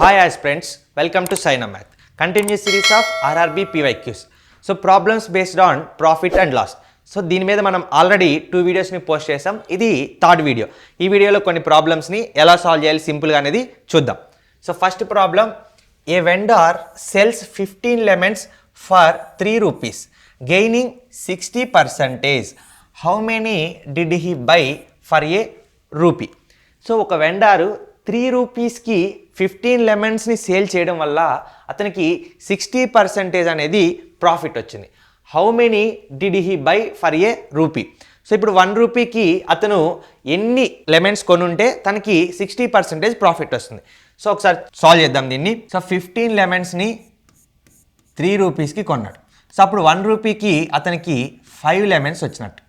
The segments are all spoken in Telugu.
Hi aspirants, welcome to Synamath, continuous series of RRB PYQs. So problems based on profit and loss. So దీని మీద మనం ఆల్రెడీ 2 వీడియోస్ని పోస్ట్ చేసాం. ఇది థర్డ్ వీడియో. ఈ వీడియోలో కొన్ని ప్రాబ్లమ్స్ని ఎలా సాల్వ్ చేయాలి సింపుల్గా అనేది చూద్దాం. So first problem, a vendor cells 15 lemons for 3 rupees gaining 60%. How many did he buy for a rupee? So ఒక వెండారు 3 రూపీస్కి 15 లెమన్స్ని సేల్ చేయడం వల్ల అతనికి 60% అనేది ప్రాఫిట్ వచ్చింది. How many did he buy for a rupee? So ఇప్పుడు 1 రూపీకి అతను ఎన్ని లెమన్స్ కొనుంటే తనకి 60% ప్రాఫిట్ వస్తుంది. సో ఒకసారి సాల్వ్ చేద్దాం దీన్ని. సో 15 లెమన్స్ని 3 రూపీస్కి కొన్నాడు. సో అప్పుడు 1 రూపీకి అతనికి 5 లెమన్స్ వచ్చినట్టు.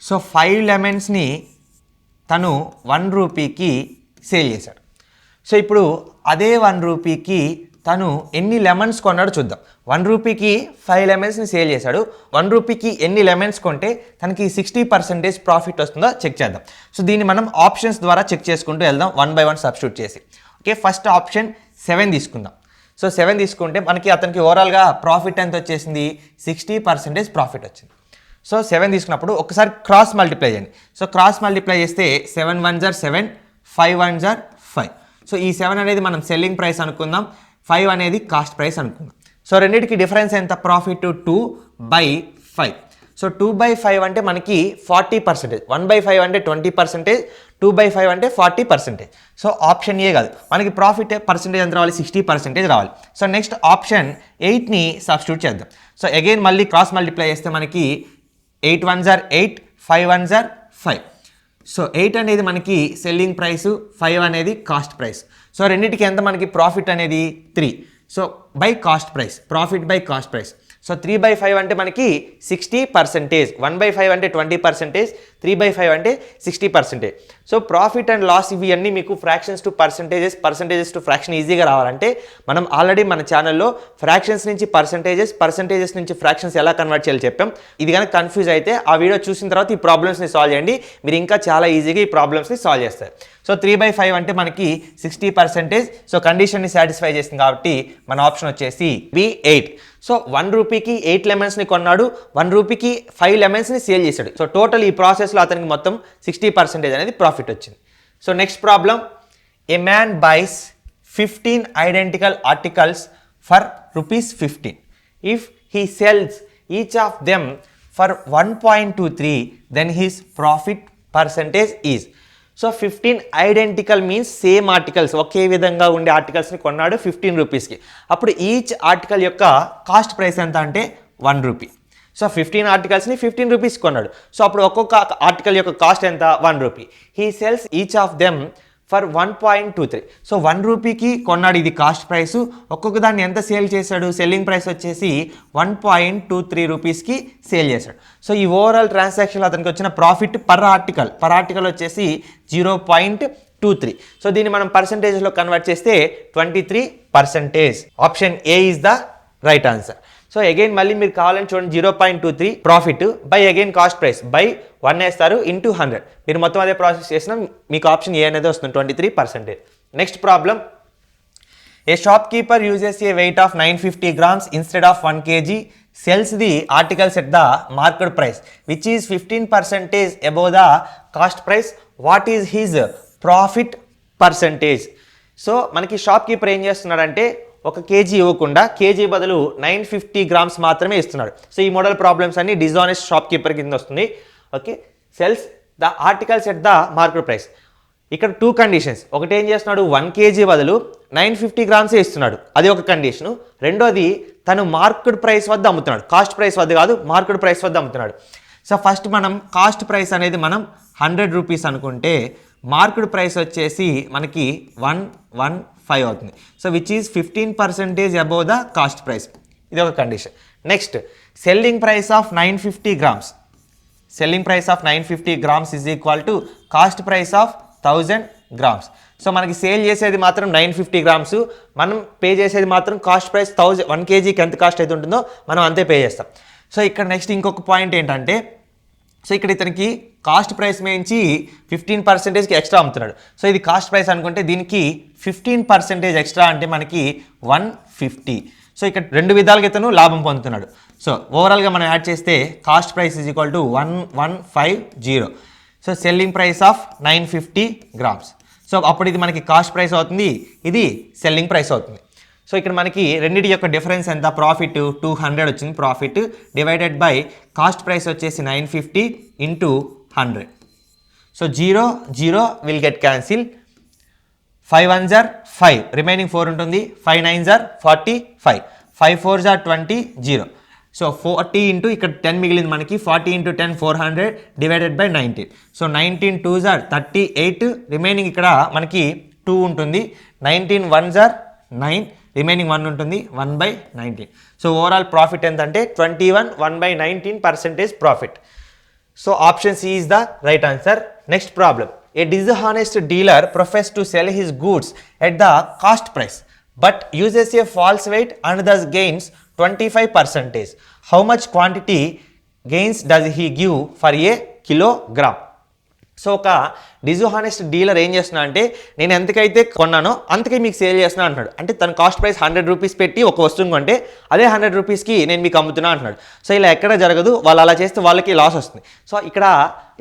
సో 5 లెమన్స్ని తను 1 రూపీకి సేల్ చేశాడు. సో ఇప్పుడు అదే 1 రూపీకి తను ఎన్ని లెమన్స్ కొన్నాడో చూద్దాం. 1 రూపీకి 5 లెమన్స్ని సేల్ చేశాడు. 1 రూపీకి ఎన్ని లెమన్స్ కొంటే తనకి 60% ప్రాఫిట్ వస్తుందో చెక్ చేద్దాం. సో దీన్ని మనం ఆప్షన్స్ ద్వారా చెక్ చేసుకుంటూ వెళ్దాం, 1 by 1 సబ్స్టిట్యూట్ చేసి. ఓకే, ఫస్ట్ ఆప్షన్ 7 తీసుకుందాం. సో 7 తీసుకుంటే మనకి అతనికి ఓవరాల్గా ప్రాఫిట్ ఎంత వచ్చేసింది? 60% ప్రాఫిట్ వచ్చింది. సో 7 తీసుకున్నప్పుడు ఒకసారి క్రాస్ మల్టిప్లై చేయండి. సో క్రాస్ మల్టిప్లై చేస్తే 7 1 jar 7, 5 1 jar 5. సో ఈ 7 అనేది మనం సెల్లింగ్ ప్రైస్ అనుకుందాం, 5 అనేది కాస్ట్ ప్రైస్ అనుకుందాం. సో రెండింటికి డిఫరెన్స్ ఎంత? ప్రాఫిట్ 2/5. సో 2/5 అంటే మనకి 40%, 1/5 అంటే 20%, 2/5 అంటే 40%. సో ఆప్షన్ ఏ కాదు, మనకి ప్రాఫిట్ పర్సెంటేజ్ ఎంత రావాలి? 60% రావాలి. సో నెక్స్ట్ ఆప్షన్ 8ని సబ్స్టిట్యూట్ చేద్దాం. సో అగైన్ మళ్ళీ క్రాస్ మల్టిప్లై చేస్తే మనకి 8 1 jar 8, 5 1 jar 5. సో 8 అనేది మనకి సెల్లింగ్ ప్రైస్, 5 అనేది కాస్ట్ ప్రైస్. సో రెండింటికి ఎంత మనకి ప్రాఫిట్ అనేది? 3. So by cost price, profit by cost price. So 3/5 అంటే మనకి 60%, 1/5 అంటే 20%, 3/5 అంటే 60%. సో ప్రాఫిట్ అండ్ లాస్ ఇవి అన్నీ మీకు fractions to percentages, percentages to fraction ఈజీగా రావాలంటే మనం ఆల్రెడీ మన ఛానల్లో ఫ్రాక్షన్స్ నుంచి పర్సంటేజెస్, పర్సంటేజెస్ నుంచి ఫ్రాక్షన్స్ ఎలా కన్వర్ట్ చేయాలో చెప్పాం. ఇది కనుక కన్ఫ్యూజ్ అయితే ఆ వీడియో చూసిన తర్వాత ఈ ప్రాబ్లమ్స్ని సాల్వ్ చేయండి, మీరు ఇంకా చాలా ఈజీగా ఈ ప్రాబ్లమ్స్ని సాల్వ్ చేస్తారు. సో 3/5 అంటే మనకి 60%. సో కండిషన్ని సాటిస్ఫై చేస్తుంది కాబట్టి మన ఆప్షన్ వచ్చేసి B8. సో 1 రూపీకి 8 లెమన్స్ని కొన్నాడు, 1 రూపీకి 5 లెమన్స్ని సేల్ చేశాడు. సో టోటల్ ఈ ప్రాసెస్లో అతనికి మొత్తం 60% అనేది ప్రాఫిట్ వచ్చింది. So next problem, a man buys 15 identical articles for ₹15. If he sells each of them for 1.23, then his profit percentage is. So 15 identical means same articles, ఒకే విధంగా ఉండే ఆర్టికల్స్ని కొన్నాడు 15 రూపీస్కి. అప్పుడు ఈచ్ ఆర్టికల్ యొక్క కాస్ట్ ప్రైస్ ఎంత అంటే 1 రూపీ. సో 15 ఆర్టికల్స్ని 15 రూపీస్ కొన్నాడు. సో అప్పుడు ఒక్కొక్క ఆర్టికల్ యొక్క కాస్ట్ ఎంత? 1 rupee. He sells each of them for 1.23. So 1 రూపీకి కొన్నాడు, ఇది కాస్ట్ ప్రైస్. ఒక్కొక్క దాన్ని ఎంత సేల్ చేశాడు? సెల్లింగ్ ప్రైస్ వచ్చేసి 1.23 రూపీస్కి సేల్ చేశాడు. సో ఈ ఓవరాల్ ట్రాన్సాక్షన్లో అతనికి వచ్చిన ప్రాఫిట్ పర్ ఆర్టికల్ వచ్చేసి 0.23. సో దీన్ని మనం పర్సంటేజ్లో కన్వర్ట్ చేస్తే 23%. Option A is the right answer. So again మళ్ళీ మీరు కావాలని చూడండి, 0.23 profit by again cost price by 1 వేస్తారు ఇంటూ 100. మీరు మొత్తం అదే ప్రాసెస్ చేసినా మీకు ఆప్షన్ ఏ అనేది వస్తుంది, 23%. Next problem, A shop keeper uses A weight of 950 grams instead of 1 kg, sells the articles at the market price which is 15% above the cost price. What is his profit percentage? So మనకి షాప్ కీపర్ ఏం చేస్తున్నాడంటే 1 kg ఇవ్వకుండా కేజీ బదులు 950 grams మాత్రమే ఇస్తున్నాడు. సో ఈ మోడల్ ప్రాబ్లమ్స్ అన్ని డిజానెస్ట్ షాప్ కీపర్ కింద వస్తుంది. Okay, cells the articles at the market price. ఇక్కడ 2 కండిషన్స్. ఒకటి ఏం చేస్తున్నాడు, 1 kg బదులు 950 grams ఇస్తున్నాడు, అది ఒక కండిషను. రెండోది తను మార్కెట్ ప్రైస్ వద్ద అమ్ముతున్నాడు, కాస్ట్ ప్రైస్ వద్ద కాదు, మార్కెట్ ప్రైస్ వద్ద అమ్ముతున్నాడు. సో ఫస్ట్ మనం కాస్ట్ ప్రైస్ అనేది మనం 100 రూపీస్ అనుకుంటే మార్కెట్ ప్రైస్ వచ్చేసి మనకి 115 అవుతుంది. So which is 15% above the cost price, ఇది ఒక condition. Next, selling price of 950 grams. Selling price of 950 grams is equal to cost price of 1000 grams. So మనకి సేల్ చేసేది మాత్రం 950 grams, మనం పే చేసేది మాత్రం కాస్ట్ ప్రైస్ 1 kgకి ఎంత కాస్ట్ అయితే ఉంటుందో మనం అంతే పే చేస్తాం. సో ఇక్కడ నెక్స్ట్ ఇంకొక పాయింట్ ఏంటంటే సో ఇక్కడ ఇతనికి కాస్ట్ ప్రైస్ మించి 15%కి ఎక్స్ట్రా అమ్ముతున్నాడు. సో ఇది కాస్ట్ ప్రైస్ అనుకుంటే దీనికి 15% ఎక్స్ట్రా అంటే మనకి 150. సో ఇక్కడ రెండు విధాలుగా ఇతను లాభం పొందుతున్నాడు. సో ఓవరాల్గా మనం యాడ్ చేస్తే cost price is equal to 1150. So selling price of 950 grams. So అప్పుడు ఇది మనకి కాస్ట్ ప్రైస్ అవుతుంది, ఇది సెల్లింగ్ ప్రైస్ అవుతుంది. సో ఇక్కడ మనకి రెండింటి యొక్క డిఫరెన్స్ ఎంత, ప్రాఫిట్ 200 వచ్చింది profit, divided by cost price వచ్చేసి 950 into 100. So 0 0 will get cancel, 5 1s are 5, remaining 4 ఉంటుంది, 5 9s are 45, 5 4s are 20, 0. So 40 into ఇక్కడ 10 మిగిలింది మనకి, 40 into 10 400 divided by 19. So 19 2s are 38, remaining ఇక్కడ మనకి 2 ఉంటుంది, 19 1s are 9, రిమైనింగ్ 1 ఉంటుంది, 1/19. సో ఓవరాల్ ప్రాఫిట్ ఎంత అంటే 21 1/19% profit. So option C is the right answer. Next problem. A dishonest dealer professes to sell his goods at the cost price but uses a false weight and thus gains 25%. How much quantity gains does he give for a kilogram? So ఒక డిజహానెస్ట్ డీలర్ ఏం చేస్తున్నా అంటే నేను ఎంతకైతే కొన్నానో అంతకే మీకు సేల్ చేస్తున్నా అంటున్నాడు. అంటే తన కాస్ట్ ప్రైస్ 100 రూపీస్ పెట్టి ఒక వస్తువుని కొంటే అదే 100 రూపీస్కి నేను మీకు అమ్ముతున్నా అంటున్నాడు. సో ఇలా ఎక్కడ జరగదు, వాళ్ళు అలా చేస్తే వాళ్ళకి లాస్ వస్తుంది. సో ఇక్కడ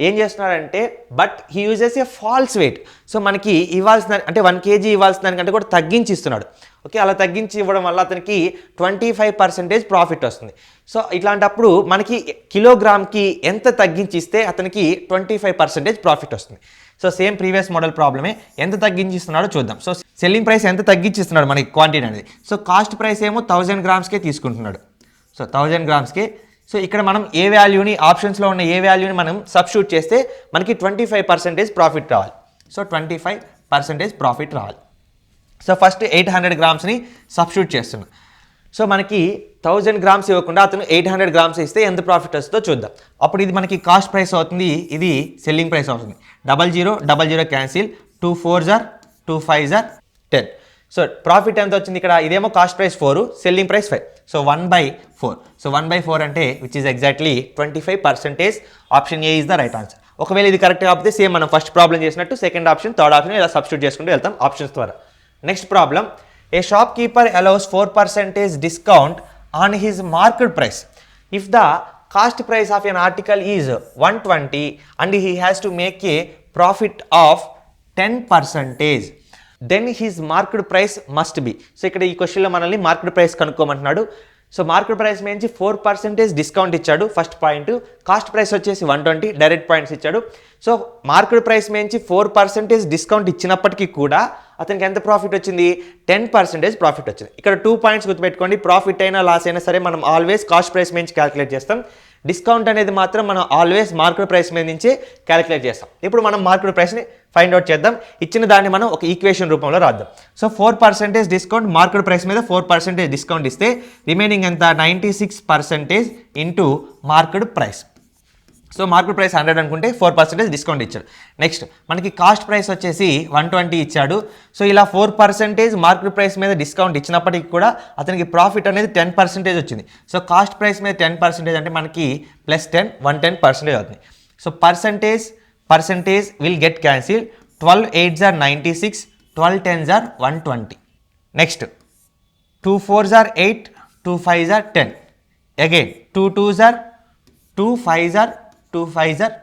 ఏం చేస్తున్నాడంటే but he uses a false weight. So మనకి ఇవ్వాల్సిన అంటే 1 kg ఇవ్వాల్సిన దానికంటే కూడా తగ్గించి ఇస్తున్నాడు. ఓకే, అలా తగ్గించి ఇవ్వడం వల్ల అతనికి 25% ప్రాఫిట్ వస్తుంది. సో ఇట్లాంటప్పుడు మనకి కిలోగ్రామ్కి ఎంత తగ్గించి ఇస్తే అతనికి 25% ప్రాఫిట్ వస్తుంది. సో సేమ్ ప్రీవియస్ మోడల్ ప్రాబ్లమే, ఎంత తగ్గించి ఇస్తున్నాడో చూద్దాం. సో సెల్లింగ్ ప్రైస్ ఎంత తగ్గించి ఇస్తున్నాడు మనకి క్వాంటిటీ అనేది. సో కాస్ట్ ప్రైస్ ఏమో 1000 grams తీసుకుంటున్నాడు. So 1000 grams. సో ఇక్కడ మనం ఏ వాల్యూని ఆప్షన్స్లో ఉన్న ఏ వాల్యూని మనం సబ్స్టిట్యూట్ చేస్తే మనకి 25% ప్రాఫిట్ రావాలి. సో 25% ప్రాఫిట్ రావాలి. సో ఫస్ట్ 800 grams సబ్స్టిట్యూట్ చేస్తున్నాం. సో మనకి 1000 grams ఇవ్వకుండా అతను 800 grams ఇస్తే ఎంత ప్రాఫిట్ వస్తుందో చూద్దాం. అప్పుడు ఇది మనకి కాస్ట్ ప్రైస్ అవుతుంది, ఇది సెల్లింగ్ ప్రైస్ అవుతుంది. 00 00 cancel, 2 4s are 2 5s are 10. So profit ఎంత వచ్చింది ఇక్కడ, ఇదేమో cost price 4, selling price 5. So 1/4. So 1/4 అంటే which is exactly 25%. Option A is the right answer. ఒకవేళ ఇది కరెక్ట్ కాకపోతే సేమ్ మనం ఫస్ట్ ప్రాబ్లం చేసినట్టు సెకండ్ ఆప్షన్ థర్డ్ ఆప్షన్ ఇలా సబ్స్టిట్యూట్ చేసుకుంటూ వెళ్తాం ఆప్షన్స్ ద్వారా. Next problem. A shopkeeper allows 4% discount on his market price. If the cost price of an article is 120 and he has to make a profit of 10%, then his market price must be. So ఇక్కడ ఈ క్వశ్చన్లో మనల్ని మార్కెట్ ప్రైస్ కనుక్కోమంటున్నాడు. సో మార్కెట్ ప్రైస్ నుంచి 4% డిస్కౌంట్ ఇచ్చాడు ఫస్ట్ పాయింట్, కాస్ట్ ప్రైస్ వచ్చేసి 120 డైరెక్ట్ పాయింట్స్ ఇచ్చాడు. సో మార్కెట్ ప్రైస్ నుంచి 4% డిస్కౌంట్ ఇచ్చినప్పటికీ కూడా అతనికి ఎంత ప్రాఫిట్ వచ్చింది, 10% ప్రాఫిట్ వచ్చింది. ఇక్కడ 2 పాయింట్స్ గుర్తుపెట్టుకోండి, ప్రాఫిట్ అయినా లాస్ అయినా సరే మనం ఆల్వేస్ కాస్ట్ ప్రైస్ నుంచి క్యాలిక్యులేట్ చేస్తాం. డిస్కౌంట్ అనేది మాత్రం మనం ఆల్వేస్ మార్కెట్ ప్రైస్ మీద నుంచే క్యాలిక్యులేట్ చేస్తాం. ఇప్పుడు మనం మార్కెట్ ప్రైస్ని ఫైండ్ అవుట్ చేద్దాం. ఇచ్చిన దాన్ని మనం ఒక ఈక్వేషన్ రూపంలో రాద్దాం. సో 4% డిస్కౌంట్, మార్కెట్ ప్రైస్ మీద 4% డిస్కౌంట్ ఇస్తే రిమైనింగ్ ఎంత 96% into market price. So market price 100 అనుకుంటే 4% డిస్కౌంట్ ఇచ్చాడు. నెక్స్ట్ మనకి కాస్ట్ ప్రైస్ వచ్చేసి 120 ఇచ్చాడు. సో ఇలా 4% మార్కెట్ ప్రైస్ మీద డిస్కౌంట్ ఇచ్చినప్పటికీ కూడా అతనికి ప్రాఫిట్ అనేది 10% వచ్చింది. సో కాస్ట్ ప్రైస్ మీద 10% అంటే మనకి +10 110% అవుతుంది. So percentage will get cancel, 12 8s are 96, 12 10s are 120. Next 2 4s are 8, 2 5s are 10. Again 2 2s are 2 5s are 2 5s are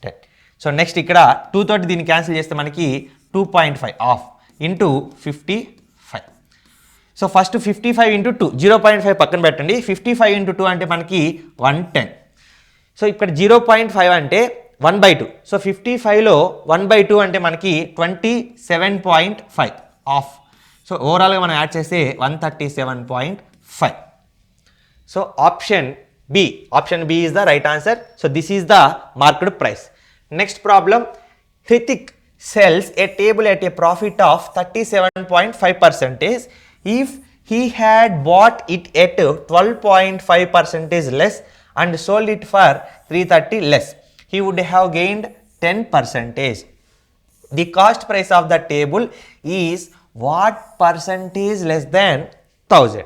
10. So next ఇక్కడ 2 తోటి దీన్ని క్యాన్సిల్ చేస్తే మనకి 2.5 of into 55. So first 55 into 2 0.5 పక్కన పెట్టండి. 55 ఇంటూ 2 అంటే మనకి 110. సో ఇక్కడ 0.5 అంటే 1/2. సో 55లో 1/2 అంటే మనకి 27.5 ఆఫ్. సో ఓవరాల్గా మనం యాడ్ చేస్తే 137.5. So option B is the right answer. So this is the market price. Next problem. Hrithik sells a table at a profit of 37.5% if he had bought it at 12.5% less and sold it for 330 less. He would have gained 10%. The cost price of the table is what percentage less than 1000?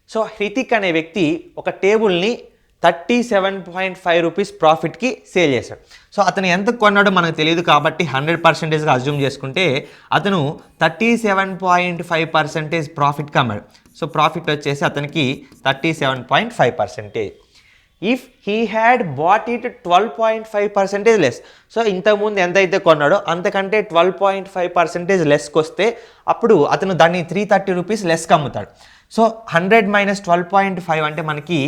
So Hrithik అనే వ్యక్తి ఒక టేబుల్ని 37.5 రూపీస్ ప్రాఫిట్కి సేల్ చేశాడు. సో అతను ఎంత కొన్నాడో మనకు తెలియదు కాబట్టి 100%గా అజ్యూమ్ చేసుకుంటే అతను 37.5% ప్రాఫిట్కి అమ్మాడు. సో ప్రాఫిట్ వచ్చేసి అతనికి 37.5%. If he had bought it 12.5% less. So ఇంతకుముందు ఎంతైతే కొన్నాడో అంతకంటే 12.5% లెస్కి వస్తే అప్పుడు అతను దాన్ని 330 రూపీస్ లెస్కి అమ్ముతాడు. సో 100 - 12.5 అంటే మనకి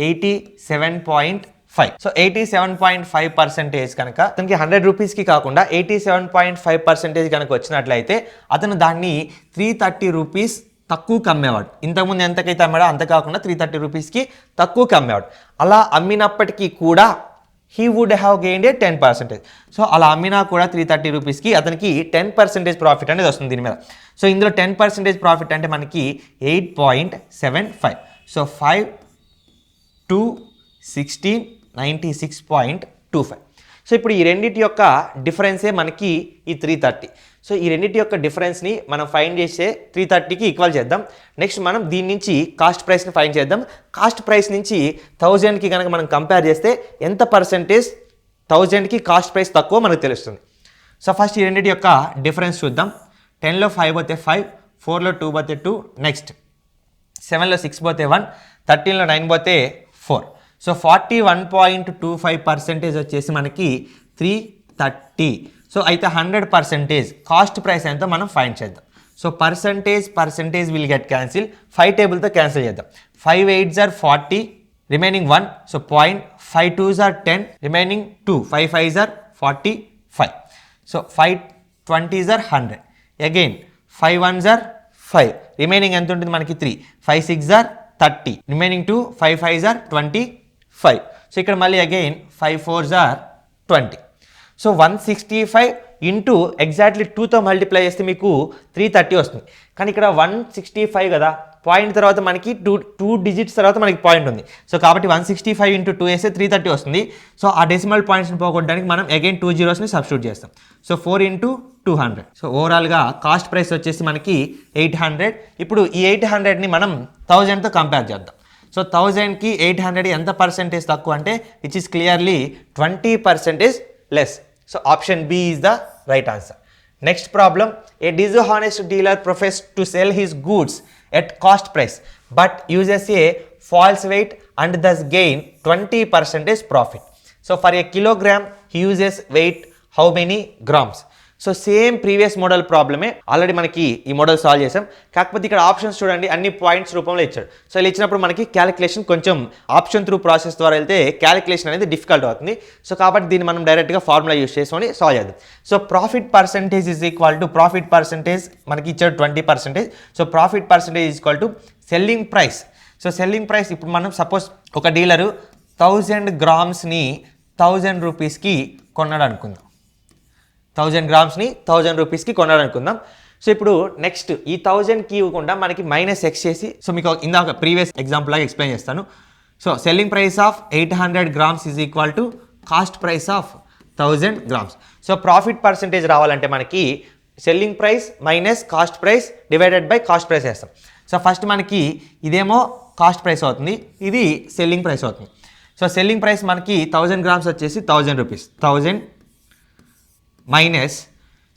87.5. సో 87.5% కనుక అతనికి 100 రూపీస్కి కాకుండా 87.5% కనుక వచ్చినట్లయితే అతను దాన్ని 330 రూపీస్ తక్కువకి అమ్మేవాడు. ఇంతకుముందు ఎంతకైతే అమ్మాడో అంత కాకుండా 330 రూపీస్కి తక్కువకి అమ్మేవాడు. అలా అమ్మినప్పటికీ కూడా he would have gained 10%. So అలా అమ్మినా కూడా 330 రూపీస్కి అతనికి 10% ప్రాఫిట్ అనేది వస్తుంది దీని మీద. సో ఇందులో 10% ప్రాఫిట్ అంటే మనకి 8.75. సో 5 2 16 96.25. సో ఇప్పుడు ఈ రెండింటి యొక్క డిఫరెన్సే మనకి ఈ 330. సో ఈ రెండింటి యొక్క డిఫరెన్స్ని మనం ఫైండ్ చేసే 330కి ఈక్వల్ చేద్దాం. నెక్స్ట్ మనం దీని నుంచి కాస్ట్ ప్రైస్ని ఫైండ్ చేద్దాం. కాస్ట్ ప్రైస్ నుంచి 1000కి కనుక మనం కంపేర్ చేస్తే ఎంత పర్సెంటేజ్ 1000కి కాస్ట్ ప్రైస్ తక్కువ మనకు తెలుస్తుంది. సో ఫస్ట్ ఈ రెండింటి యొక్క డిఫరెన్స్ చూద్దాం. 10లో 5 పోతే 5, 4లో 2 పోతే 2, నెక్స్ట్ 7లో 6 పోతే 1, 13లో 9 పోతే 4. సో 41.25% వచ్చేసి మనకి 330. సో అయితే 100% కాస్ట్ ప్రైస్ ఎంతో మనం ఫైండ్ చేద్దాం. So percentage will get cancel. 5 టేబుల్తో క్యాన్సిల్ చేద్దాం. 5 8s are 40, remaining 1. So 5 2s are 10, remaining 2. 5 5s are 45. So 5 20s are 100. Again 5 1s are 5, remaining ఎంత ఉంటుంది మనకి 3. 5 6s are 30, remaining 2. 5 5s are 25. So ఇక్కడ మళ్ళీ again 5 4s are 20. So 165 into exactly 2తో మల్టిప్లై చేస్తే మీకు 330 వస్తుంది. కానీ ఇక్కడ 165 కదా, పాయింట్ తర్వాత మనకి టూ డిజిట్స్ తర్వాత మనకి పాయింట్ ఉంది. సో కాబట్టి 165 ఇంటూ 2 వేస్తే 330 వస్తుంది. సో ఆ డెసిమల్ పాయింట్స్ని పోగొట్టడానికి మనం అగైన్ 2 zeros సబ్స్టిట్యూట్ చేస్తాం. సో 4 × 200. సో ఓవరాల్గా కాస్ట్ ప్రైస్ వచ్చేసి మనకి 800. ఇప్పుడు ఈ 800ని మనం 1000తో కంపేర్ చేద్దాం. సో 1000కి 800 ఎంత పర్సెంటేజ్ తక్కువ అంటే which is clearly 20% less. So option B is the right answer. Next problem. A dishonest dealer professes to sell his goods at cost price but uses a false weight and thus gain 20% profit. So for a kilogram he uses weight how many grams? So same previous model ప్రాబ్లమే, ఆల్రెడీ మనకి ఈ మోడల్ సాల్వ్ చేసాం. కాకపోతే ఇక్కడ ఆప్షన్స్ చూడండి అన్ని పాయింట్స్ రూపంలో ఇచ్చాడు. సో ఇలా ఇచ్చినప్పుడు మనకి క్యాలిక్యులేషన్ కొంచెం ఆప్షన్ త్రూ ప్రాసెస్ ద్వారా వెళ్తే క్యాలిక్యులేషన్ అనేది డిఫికల్ట్ అవుతుంది. సో కాబట్టి దీన్ని మనం డైరెక్ట్గా ఫార్ములా యూస్ చేసుకొని సాల్వ్ చేద్దాం. So profit percentage is equal to profit percentage మనకి ఇచ్చాడు 20%. So profit percentage is equal to selling price. So selling price ఇప్పుడు మనం సపోజ్ ఒక డీలరు 1000 గ్రామ్స్ని 1000 రూపీస్కి కొన్నాడు అనుకుందాం. 1000 గ్రామ్స్ని 1000 రూపీస్కి కొన్నాడు అనుకుందాం. సో ఇప్పుడు నెక్స్ట్ ఈ 1000కి ఇవ్వకుండా మనకి -x చేసి, సో మీకు ఇందాక ప్రీవియస్ ఎగ్జాంపుల్ లాగా ఎక్స్ప్లెయిన్ చేస్తాను. So selling price of 800 grams is equal to cost price of 1000 grams. So profit percentage రావాలంటే మనకి selling price minus cost price divided by cost price వేస్తాం. సో ఫస్ట్ మనకి ఇదేమో కాస్ట్ ప్రైస్ అవుతుంది, ఇది సెల్లింగ్ ప్రైస్ అవుతుంది. సో సెల్లింగ్ ప్రైస్ మనకి 1000 grams వచ్చేసి 1000 రూపీస్. 1000 మైనస్,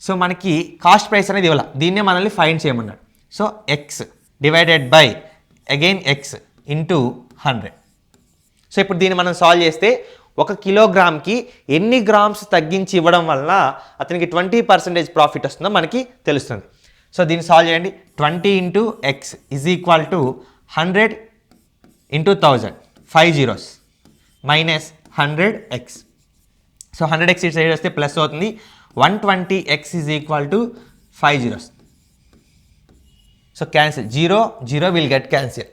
సో మనకి కాస్ట్ ప్రైస్ అనేది ఇవ్వాలి, దీన్నే మనల్ని ఫైండ్ చేయమన్నాడు. So X divided by again X into 100. So ఇప్పుడు దీన్ని మనం సాల్వ్ చేస్తే 1 కిలోగ్రామ్కి ఎన్ని గ్రామ్స్ తగ్గించి ఇవ్వడం వలన అతనికి 20% ప్రాఫిట్ వస్తుందో మనకి తెలుస్తుంది. సో దీన్ని సాల్వ్ చేయండి. 20 × x is equal to 100 × 1000, 5 zeros minus 100x. So 100x ఇటు సైడ్ వస్తే ప్లస్ అవుతుంది. 120x is equal to 5 zeros. So cancel, 0 0 will get cancel.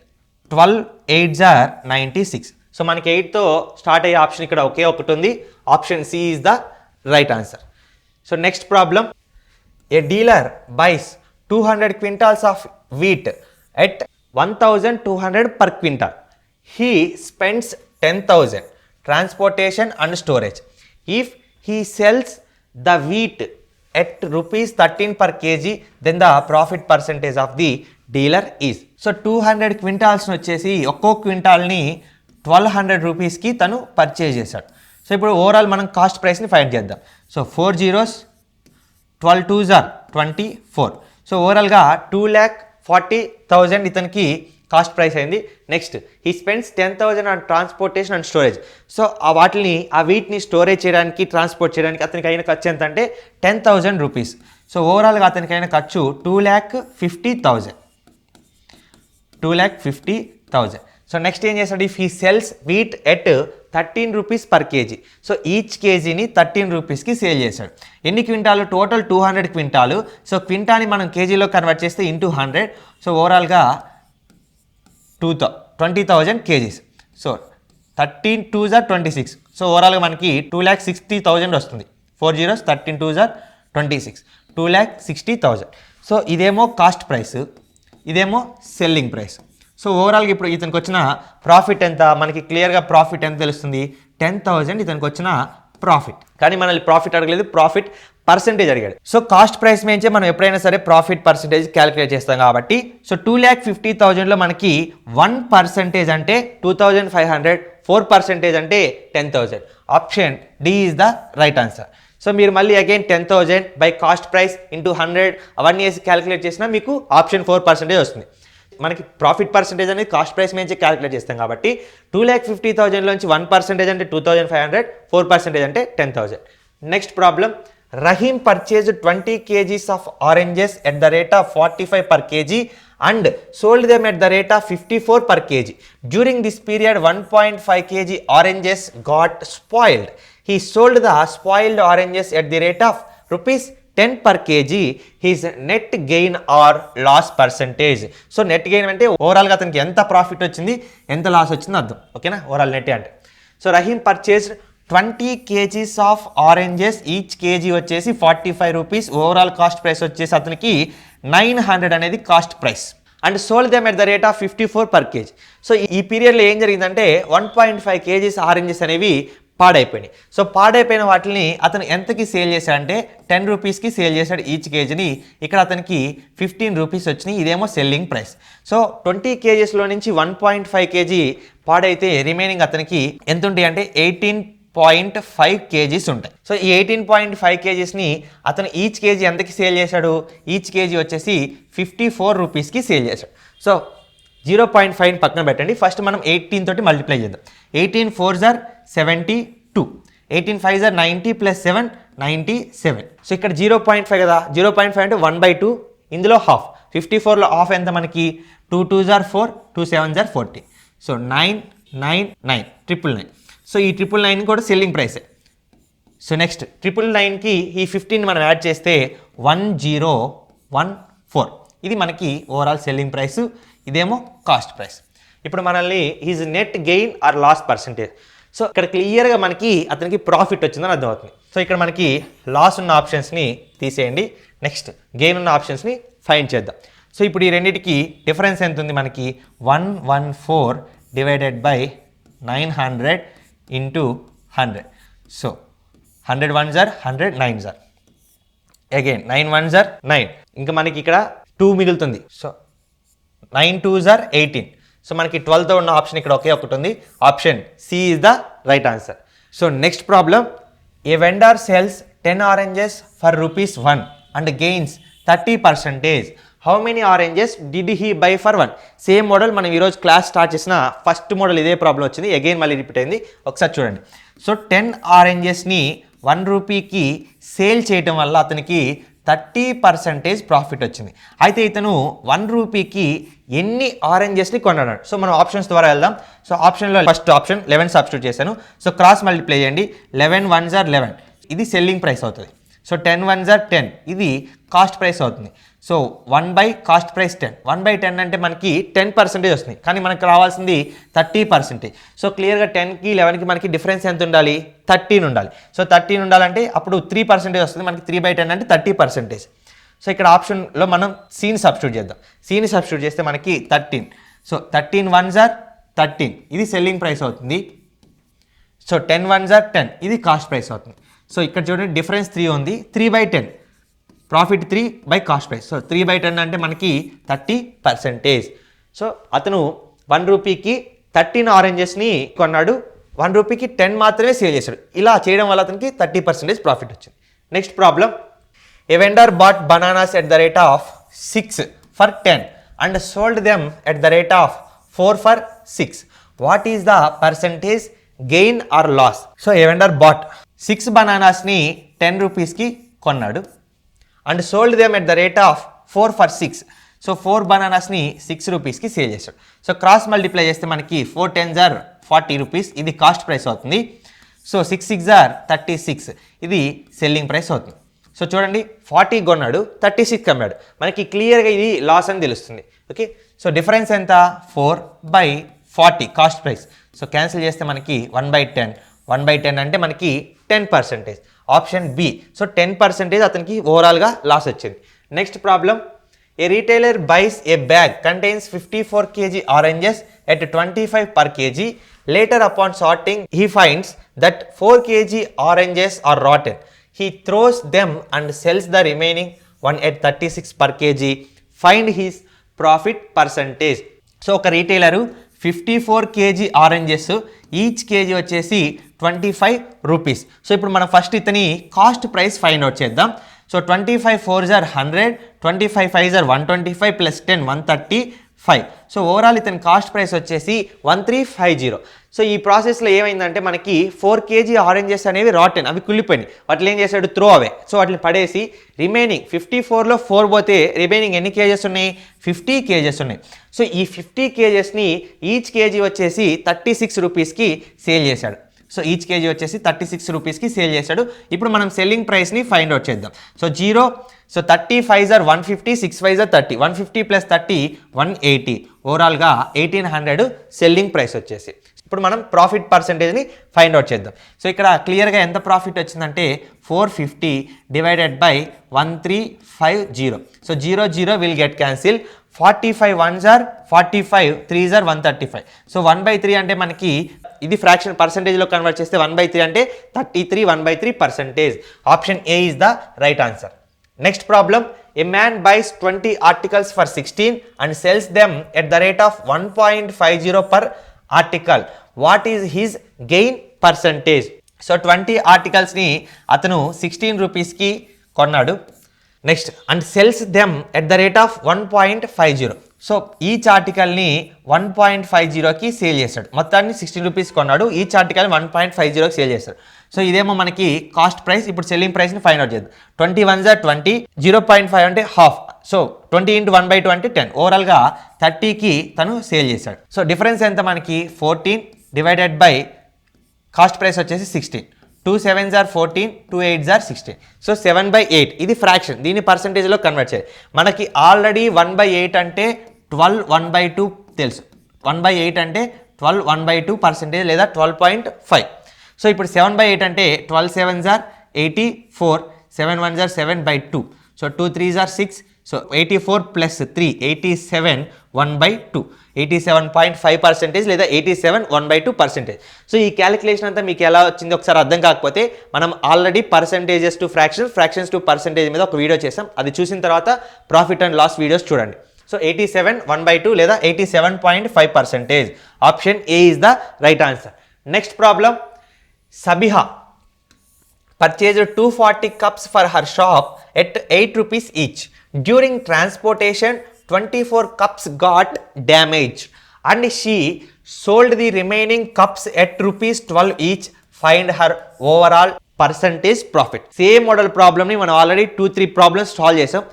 12 8s are 96. So మనకి 8తో స్టార్ట్ అయ్యే ఆప్షన్ ఇక్కడ ఒకే ఒకటి ఉంది. Option C is the right answer. So next problem. A dealer buys 200 quintals of wheat at 1200 per quintal. He spends 10,000 transportation and storage. If he sells the wheat at rupees 13 per kg, then the profit percentage of the dealer is. So 200 quintals వచ్చేసి ఒక్కో క్వింటాల్ని 1200 రూపీస్కి తను పర్చేజ్ చేశాడు. సో ఇప్పుడు ఓవరాల్ మనం కాస్ట్ ప్రైస్ని ఫైండ్ చేద్దాం. So 4 zeros 12 2s are 24. So ఓవరాల్గా 2,40,000 ఇతనికి కాస్ట్ ప్రైస్ అయింది. Next he spends 10,000 on transportation and storage. So ఆ వీటిని స్టోరేజ్ చేయడానికి ట్రాన్స్పోర్ట్ చేయడానికి అతనికి అయిన ఖర్చు ఎంత అంటే 10,000 రూపీస్. సో ఓవరాల్గా అతనికి అయిన ఖర్చు 2,50,000. 2,50,000. సో నెక్స్ట్ ఏం చేస్తాడు, if he sells wheat at 13 rupees per KG. So each కేజీని 13 రూపీస్కి సేల్ చేశాడు. ఎన్ని క్వింటాలు? టోటల్ 200 క్వింటాలు. సో క్వింటాని మనం కేజీలో కన్వర్ట్ చేస్తే ఇంటూ 100. సో ఓవరాల్గా 20,000 kgs. So 13 2s are 26. So ఓవరాల్గా మనకి 2,60,000 వస్తుంది. 4 zeros 13 2s are 26. 2,60,000. సో ఇదేమో కాస్ట్ ప్రైస్, ఇదేమో సెల్లింగ్ ప్రైస్. సో ఓవరాల్గా ఇప్పుడు ఇతనికి వచ్చిన ప్రాఫిట్ ఎంత? మనకి క్లియర్గా ప్రాఫిట్ ఎంత తెలుస్తుంది, 10,000 ఇతనికి వచ్చిన ప్రాఫిట్. కానీ మనల్ని ప్రాఫిట్ అడగలేదు, ప్రాఫిట్ పర్సెంటేజ్ అడిగాడు. సో కాస్ట్ ప్రైస్ మేంచే మనం ఎప్పుడైనా సరే ప్రాఫిట్ పర్సెంటేజ్ క్యాలిక్యులేట్ చేస్తాం కాబట్టి, సో 2,50,000లో మనకి 1% అంటే 2,500, 4% అంటే 10,000. Option D is the right answer. So మీరు మళ్ళీ again 10,000 by cost price into 100 అవన్నీ వేసి క్యాలిక్యులేట్ చేసినా మీకు ఆప్షన్ 4% వస్తుంది. మనకి ప్రాఫిట్ పర్సెంటేజ్ అనేది కాస్ట్ ప్రైస్ మీద క్యాలిక్యులేట్ చేస్తాం కాబట్టి 2,50,000లోంచి 1% అంటే 2,500, 4% అంటే 10,000. Next problem, Rahim purchased 20 kgs of oranges at the rate of 45 per kg and sold them at the rate of 54 per kg. During this period, 1.5 kg oranges got spoiled. He sold the spoiled oranges at the rate of rupees 10 per kg. His net gain or loss percentage. So net gain అంటే ఓవరాల్గా అతనికి ఎంత ప్రాఫిట్ వచ్చింది, ఎంత లాస్ వచ్చింది అర్థం. ఓకేనా, ఓవరాల్ నెట్ అంటే. So Rahim purchased 20 kgs of oranges, each KG వచ్చేసి 45 రూపీస్. ఓవరాల్ కాస్ట్ ప్రైస్ వచ్చేసి అతనికి 900 అనేది cost price. And sold them at the rate of 54 per kg. So ఈ పీరియడ్లో ఏం జరిగిందంటే 1.5 kgs ఆరెంజెస్ అనేవి పాడైపోయినాయి. సో పాడైపోయిన వాటిని అతను ఎంతకి సేల్ చేశాడంటే 10 రూపీస్కి సేల్ చేశాడు ఈచ్ కేజీని. ఇక్కడ అతనికి 15 రూపీస్ వచ్చినాయి. ఇదేమో సెల్లింగ్ ప్రైస్. సో 20 kgsలో నుంచి 1.5 kg పాడైతే రిమైనింగ్ అతనికి ఎంత ఉంటాయి అంటే 18.5 kgs ఉంటాయి. సో ఈ 18.5 kgsని అతను ఈచ్ కేజీ ఎంతకి సేల్ చేశాడు, ఈచ్ కేజీ వచ్చేసి 54 రూపీస్కి సేల్ చేశాడు. సో 0.5 పక్కన పెట్టండి. ఫస్ట్ మనం 18 తోటి మల్టిప్లై చేద్దాం. 18 4s are 72, 18 5s are 90 plus 7 97. So ఇక్కడ 0.5 కదా, 0.5 అంటే 1/2, ఇందులో హాఫ్. 54లో హాఫ్ ఎంత మనకి 2 2s are 4, 2 7s are 40. So 999 999. So ఈ 999 కూడా సెల్లింగ్ ప్రైసే. సో నెక్స్ట్ 999కి ఈ 15 మనం యాడ్ చేస్తే 1014. ఇది మనకి ఓవరాల్ సెల్లింగ్ ప్రైస్, ఇదేమో కాస్ట్ ప్రైస్. ఇప్పుడు మనల్ని his net gain or loss percentage. So ఇక్కడ క్లియర్గా మనకి అతనికి ప్రాఫిట్ వచ్చిందని అర్థమవుతుంది. సో ఇక్కడ మనకి లాస్ ఉన్న ఆప్షన్స్ని తీసేయండి, నెక్స్ట్ గెయిన్ ఉన్న ఆప్షన్స్ని ఫైండ్ చేద్దాం. సో ఇప్పుడు ఈ రెండింటికి డిఫరెన్స్ ఎంత ఉంది మనకి, 114 divided by 900 into 100. So 100 1s are 100 9s are again 9 1s are 9. ఇంకా మనకి ఇక్కడ 2 మిగులుతుంది. So 9 2s are 18. సో మనకి 12తో ఉన్న ఆప్షన్ ఇక్కడ ఒకే ఒకటి ఉంది. Option C is the right answer. So next problem, a vendor sells 10 oranges for ₹1 and gains 30%. How many oranges did he buy for 1? Same model మనం ఈరోజు క్లాస్ స్టార్ట్ చేసిన ఫస్ట్ మోడల్ ఇదే ప్రాబ్లం వచ్చింది, అగైన్ మళ్ళీ రిపీట్ అయింది. ఒకసారి చూడండి. సో 10 ఆరెంజెస్ని 1 రూపీకి సేల్ చేయటం వల్ల అతనికి 30% ప్రాఫిట్ వచ్చింది. అయితే ఇతను 1 రూపీకి ఎన్ని ఆరెంజెస్ని కొన్నాడు? సో మనం ఆప్షన్స్ ద్వారా వెళ్దాం. సో ఆప్షన్లో ఫస్ట్ ఆప్షన్ 11 సబ్స్టిట్యూట్ చేశాను. సో క్రాస్ మల్టిప్లై చేయండి. 11 1s are 11, ఇది సెల్లింగ్ ప్రైస్ అవుతుంది. సో 10 1s are 10, ఇది కాస్ట్ ప్రైస్ అవుతుంది. So 1 by cost price 10, 1 by 10 అంటే మనకి 10% వస్తుంది, కానీ మనకు రావాల్సింది 30%. సో క్లియర్గా 10కి 11కి మనకి డిఫరెన్స్ ఎంత ఉండాలి, 13 ఉండాలి. సో 13 ఉండాలంటే అప్పుడు 3% వస్తుంది, మనకి 3 బై 10 అంటే 30%. సో ఇక్కడ ఆప్షన్లో మనం సీని సబ్స్టిట్యూట్ చేద్దాం. సీని సబ్స్టిట్యూట్ చేస్తే మనకి 13. సో 13 1s are 13, ఇది సెల్లింగ్ ప్రైస్ అవుతుంది. సో 10 1s are 10, ఇది కాస్ట్ ప్రైస్ అవుతుంది. సో ఇక్కడ చూడండి డిఫరెన్స్ 3 ఉంది. 3 by 10 profit 3 by cost price. So 3 by 10 అంటే మనకి 30%. సో అతను 1 రూపీకి 13 ఆరెంజెస్ని కొన్నాడు, 1 రూపీకి 10 మాత్రమే సేల్ చేశాడు. ఇలా చేయడం వల్ల అతనికి 30% ప్రాఫిట్ వచ్చింది. Next problem, a vendor bought bananas at the rate of 6 for 10 and sold them at the rate of 4 for 6. What is the percentage gain or loss? So a vendor bought 6 bananas ni 10 rupees ki కొన్నాడు and sold them at the rate of 4 for 6. So 4 bananas ని 6 రూపీస్కి సేల్ చేశాడు. సో క్రాస్ మల్టిప్లై చేస్తే మనకి 4 10s are 40 రూపీస్, ఇది కాస్ట్ ప్రైస్ అవుతుంది. సో 6 6s are 36, ఇది సెల్లింగ్ ప్రైస్ అవుతుంది. సో చూడండి 40 కొన్నాడు, 36 అమ్మాడు, మనకి క్లియర్గా ఇది లాస్ అని తెలుస్తుంది. ఓకే, సో డిఫరెన్స్ ఎంత? 4/40 కాస్ట్ ప్రైస్. సో క్యాన్సిల్ చేస్తే మనకి 1/10, 1/10 అంటే మనకి 10%. Option B. సో 10% అతనికి ఓవరాల్గా లాస్ వచ్చింది. Next problem, A retailer buys A bag contains 54 kg oranges at 25 per kg. Later upon sorting, he finds that 4 kg oranges are rotten. He throws them and sells the remaining one at 36 per kg. Find his profit percentage. So ఒక retailer 54 kg oranges, each KG వచ్చేసి 25 రూపీస్. సో ఇప్పుడు మనం ఫస్ట్ ఇతని కాస్ట్ ప్రైస్ ఫైండ్ అవుట్ చేద్దాం. So 25 4s are 100, 25 5s are 125 plus 10 135. So overall ఇతని కాస్ట్ ప్రైస్ వచ్చేసి 1350. సో ఈ ప్రాసెస్లో ఏమైందంటే మనకి 4 kg ఆరెంజెస్ అనేవి రాటెన్, అవి కుళ్ళిపోయినాయి. వాటిని ఏం చేశాడు? Throw away. సో వాటిని పడేసి రిమైనింగ్ 54లో 4 పోతే రిమైనింగ్ ఎన్ని కేజెస్ ఉన్నాయి? 50 కేజెస్ ఉన్నాయి. సో ఈ 50 కేజెస్ని ఈచ్ కేజీ వచ్చేసి 36 రూపీస్కి సేల్ చేశాడు. సో ఈచ్ కేజీ వచ్చేసి 36 రూపీస్కి సేల్ చేశాడు. ఇప్పుడు మనం సెల్లింగ్ ప్రైస్ని ఫైండ్ అవుట్ చేద్దాం. So 0, so 30 5s are 150, 6 5s are 30, 150 plus 30 180, ఓవరాల్గా 1800 సెల్లింగ్ ప్రైస్ వచ్చేసి. ఇప్పుడు మనం ప్రాఫిట్ పర్సెంటేజ్ని ఫైండ్ అవుట్ చేద్దాం. సో ఇక్కడ క్లియర్గా ఎంత ప్రాఫిట్ వచ్చిందంటే 450 divided by 1350. So 0 0 will get cancel. 45 1s are 45, 3s are 135. So 1/3 అంటే మనకి ఇది ఫ్రాక్షన్ పర్సెంటేజ్లో కన్వర్ట్ చేస్తే 1/3 అంటే 33, 1/3%. Option A is the right answer. Next problem, a man buys 20 articles for 16 and sells them at the rate of 1.50 per article. What is his gain percentage? So 20 ఆర్టికల్స్ని అతను 16 రూపీస్కి కొన్నాడు. Next, and sells them at the rate of 1.50. So each ఆర్టికల్ని 1.50కి సేల్ చేశాడు. మొత్తాన్ని 16 రూపీస్ కొన్నాడు, ఈచ్ ఆర్టికల్ని 1.50కి సేల్ చేశాడు. సో ఇదేమో మనకి కాస్ట్ ప్రైస్. ఇప్పుడు సెల్లింగ్ ప్రైస్ని ఫైండ్ అవుట్ చేద్దాం. 20 1s are 20, 0.5 అంటే హాఫ్. సో 20 into 1/2 అంటే 10, ఓవరాల్గా 30కి తను సేల్ చేశాడు. సో డిఫరెన్స్ ఎంత మనకి? 14 డివైడెడ్ బై కాస్ట్ ప్రైస్ వచ్చేసి 16. 2 7s are 14, 2 8s are 16. So 7/8 ఇది ఫ్రాక్షన్, దీన్ని పర్సంటేజ్లో కన్వర్ట్ చేయాలి. మనకి ఆల్రెడీ 1/8 అంటే 12 1/2 తెలుసు. 1/8 అంటే 12 1/2% లేదా 12.5. సో ఇప్పుడు 7/8 అంటే 12 7s are 84, 7 1s are 7/2. So 2 3s are 6. So 84 plus 3 87 1/2, 87.5% లేదా 87 1/2%. సో ఈ క్యాలిక్యులేషన్ అంతా మీకు ఎలా వచ్చింది ఒకసారి అర్థం కాకపోతే మనం already percentages to fractions, fractions to percentage మీద ఒక వీడియో చేసాం. అది చూసిన తర్వాత ప్రాఫిట్ అండ్ లాస్ వీడియోస్ చూడండి. సో 87 1/2 లేదా 87.5%. Option A is the right answer. Next problem, Sabiha purchased 240 cups for her shop at 8 rupees each. During transportation, 24 cups got damaged and she sold the remaining cups at rupees 12 each. Find her overall percentage profit. Same model ప్రాబ్లమ్ని మనం ఆల్రెడీ 2-3 ప్రాబ్లమ్స్ సాల్వ్ చేసాం.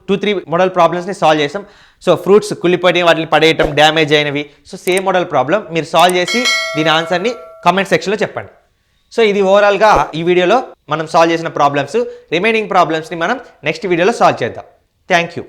2-3 మోడల్ ప్రాబ్లమ్స్ని సాల్వ్ చేసాం. సో ఫ్రూట్స్ కుళ్ళిపోయి వాటిని పడేయటం, డ్యామేజ్ అయినవి. సో సేమ్ మోడల్ ప్రాబ్లం మీరు సాల్వ్ చేసి దీని ఆన్సర్ని కామెంట్ సెక్షన్లో చెప్పండి. సో ఇది ఓవరాల్గా ఈ వీడియోలో మనం సాల్వ్ చేసిన ప్రాబ్లమ్స్. రిమైనింగ్ ప్రాబ్లమ్స్ని మనం నెక్స్ట్ వీడియోలో సాల్వ్ చేద్దాం. Thank you.